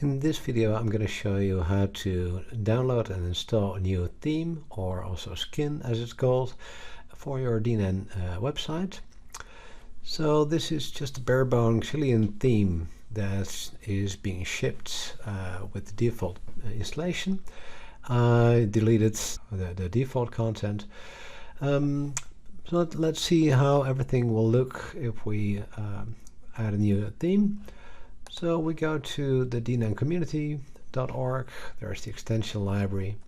In this video I'm going to show you how to download and install a new theme, or also skin as it's called, for your DNN website. So this is just a bare bone Chilean theme that is being shipped with the default installation. I deleted the default content. So let's see how everything will look if we add a new theme. So we go to the dnncommunity.org. There's the extension library.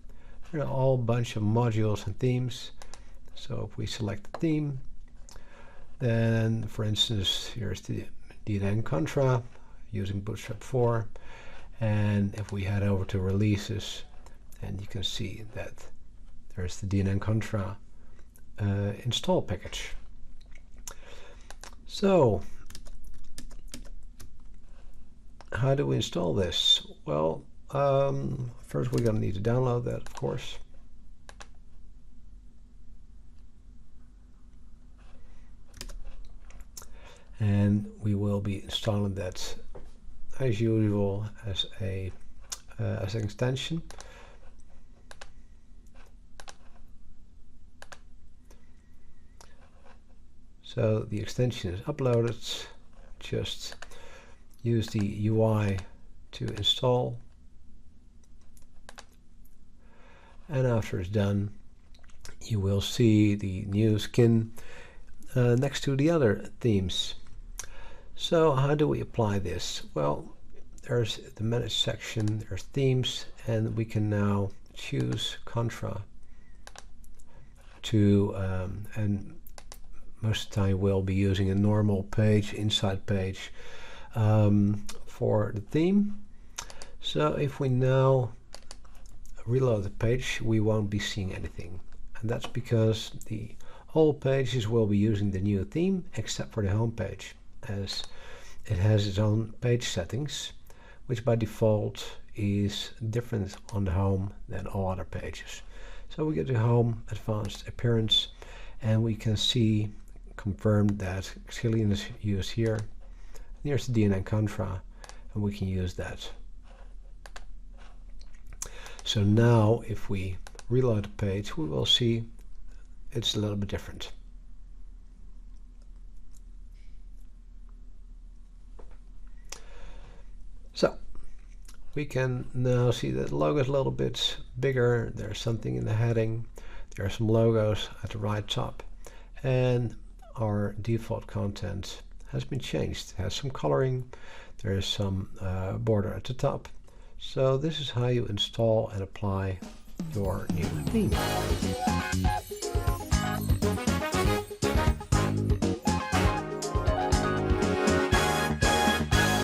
There are all bunch of modules and themes. So if we select the theme, then for instance here's the DNN Contra using Bootstrap 4, and if we head over to releases, then you can see that there's the DNN Contra install package. So how do we install this? Well, first we're going to need to download that, of course. And we will be installing that as usual as an extension. So the extension is uploaded. Just use the UI to install, and after it's done you will see the new skin next to the other themes. So how do we apply this? Well, there's the manage section, there's themes, and we can now choose Contra to and most of the time we'll be using a normal page, inside page, for the theme. So if we now reload the page, we won't be seeing anything, and that's because the all pages will be using the new theme except for the home page, as it has its own page settings, which by default is different on the home than all other pages. So we go to home, advanced appearance, and we can see confirmed that Chilean is used here. Here's the DNN Contra, and we can use that. So now if we reload the page, we will see it's a little bit different. So we can now see that the logo is a little bit bigger. There's something in the heading. There are some logos at the right top, and our default content has been changed. It has some coloring, there is some border at the top. So this is how you install and apply your new theme.